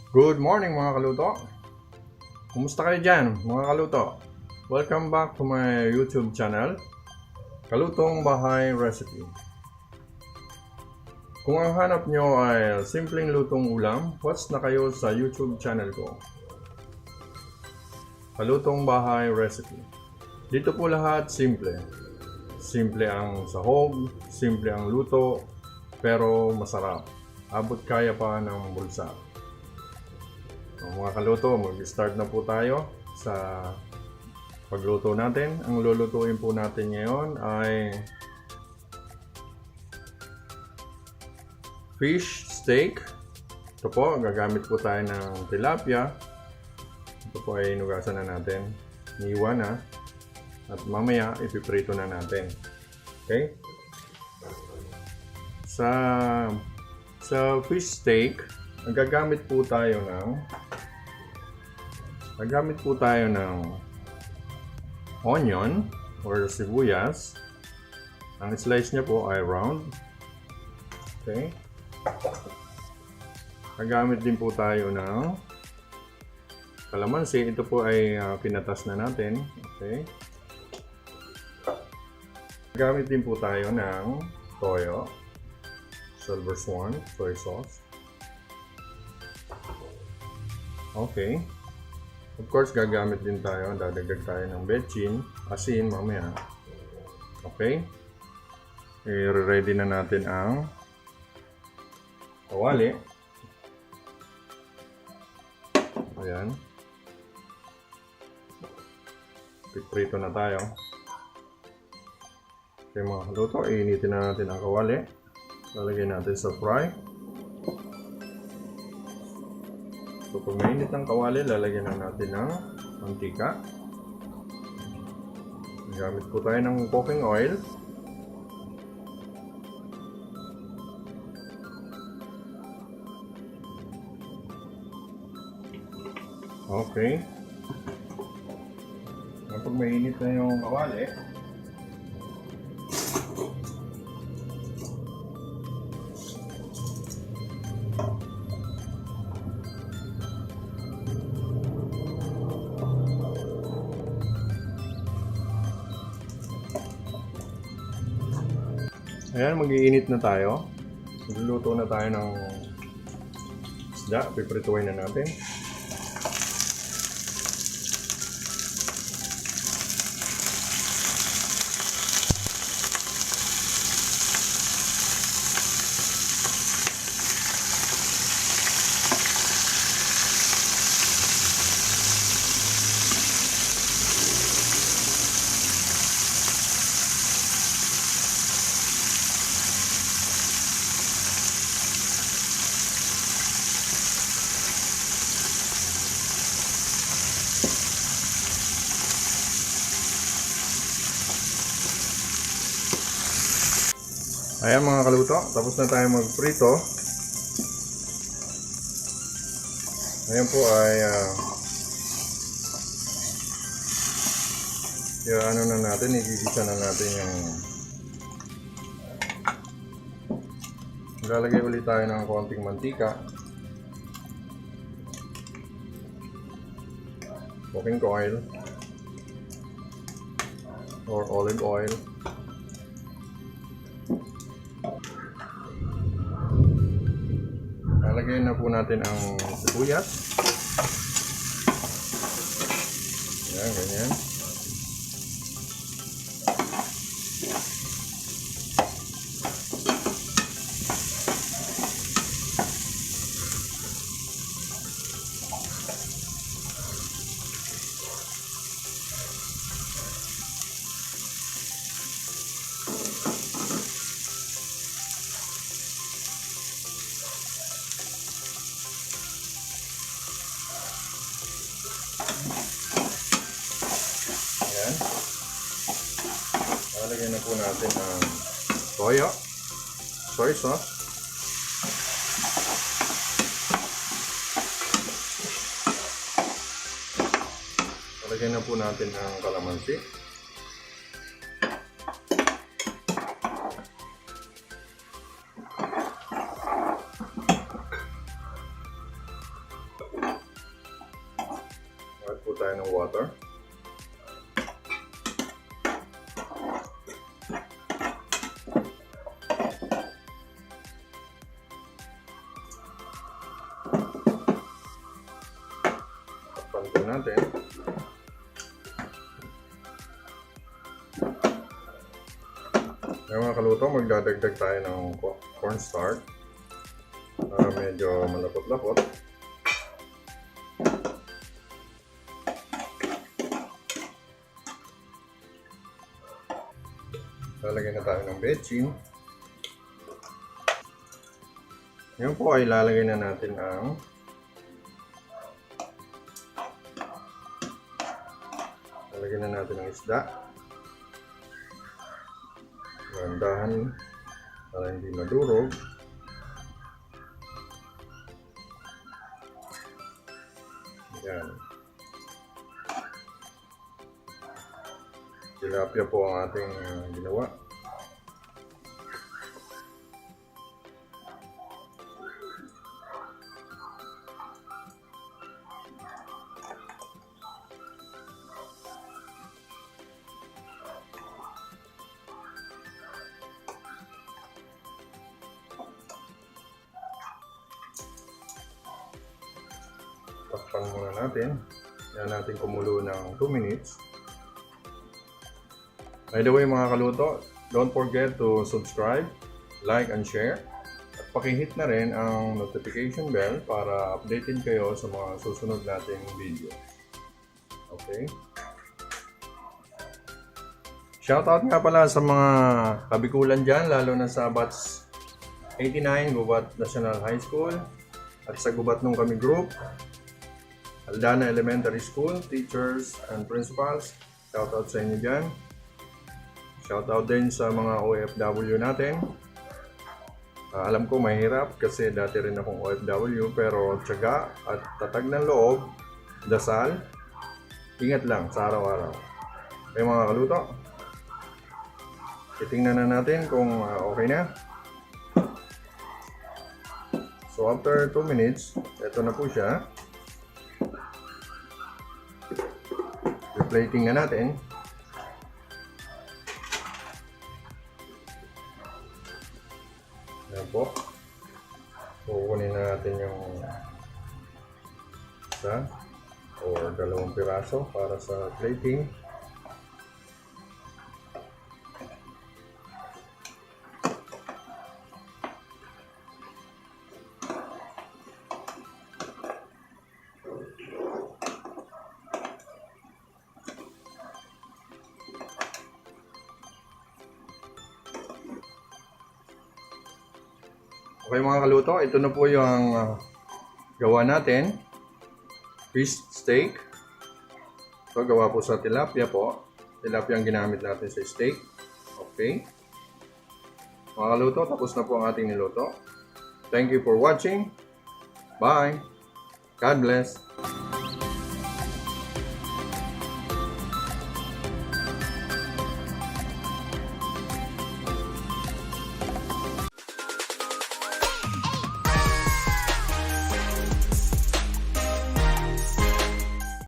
Good morning mga kaluto! Kumusta kayo dyan mga kaluto? Welcome back to my YouTube channel, Kalutong Bahay Recipe. Kung ang hanap nyo ay simpleng lutong ulam, watch na kayo sa YouTube channel ko, Kalutong Bahay Recipe. Dito po lahat simple. Simple ang sahog, simple ang luto, pero masarap. Abot kaya pa ng bulsa. Mga kaluto, mag-start na po tayo sa pagluto natin. Ang lulutuin po natin ngayon ay fish steak. Ito po, gagamit po tayo ng tilapia. Ito po ay inugasan na natin. Niwa na. At mamaya ipiprito na natin. Okay? Sa fish steak, gagamit po tayo ng onion or sibuyas. Ang slice niya po ay round. Okay. Gagamit din po tayo ng kalamansi. Ito po ay pinatas na natin. Okay. Gagamit din po tayo ng toyo, silver swan, soy sauce. Okay. Of course, gagamit din tayo, dadagdag tayo ng betchin, asin mamaya. Okay. I-ready na natin ang kawali. Ayan. Piprito na tayo. Okay mga kaluto, iinitin na natin ang kawali. Lalagyan natin sa fry. So pag mainit ang kawali, lalagyan na natin ng mantika. Gamit po tayo ng cooking oil. Okay. Kapag mainit na yung kawali, ayan, mag-iinit na tayo. Magluluto na tayo ng isda. Piprituin na natin. Ayan mga kaluto, tapos na tayo magprito. Ayan po ay ano na natin, igigisa na natin yung lalagay ulit tayo ng konting mantika, cooking oil or olive oil. Lalagyan na po natin ang sibuyas. Ayan, ganyan. Lalagyan na po natin ang toyo, soy sauce, lalagyan na po natin ang kalamansi, tayo ng water. Takpan po natin. Ngayon mga kaluto, magdadagdag tayo ng cornstarch para medyo malapot-lapot. Lalagyan na tayo ng bechin. Ngayon po ay lalagay na natin ang isda. Dahan para hindi madurog. Yan. Tilapia po ang ating ginawa. Takpan muna natin. Yan natin kumulo ng 2 minutes. By the way mga kaluto, don't forget to subscribe, like, and share. At pakihit na rin ang notification bell para updated kayo sa mga susunod nating video. Okay? Shoutout nga pala sa mga kabikulan dyan, lalo na sa batch 89, Gubat National High School. At sa Gubat nung kami group, Halina Elementary School, teachers and principals. Shoutout sa inyo dyan. Shoutout din sa mga OFW natin. Alam ko mahirap kasi dati rin akong OFW, pero tiyaga at tatag ng loob, dasal, ingat lang sa araw-araw. Okay mga kaluto, titingnan na natin kung okay na. So after 2 minutes, ito na po siya. Plating na natin. Ayan po. Kukunin na natin yung isa or 2 piraso para sa plating. Okay mga kaluto, ito na po yung gawa natin. Fish steak. Ito gawa po sa tilapia po. Tilapia ang ginamit natin sa steak. Okay. Mga kaluto, tapos na po ang ating niluto. Thank you for watching. Bye. God bless.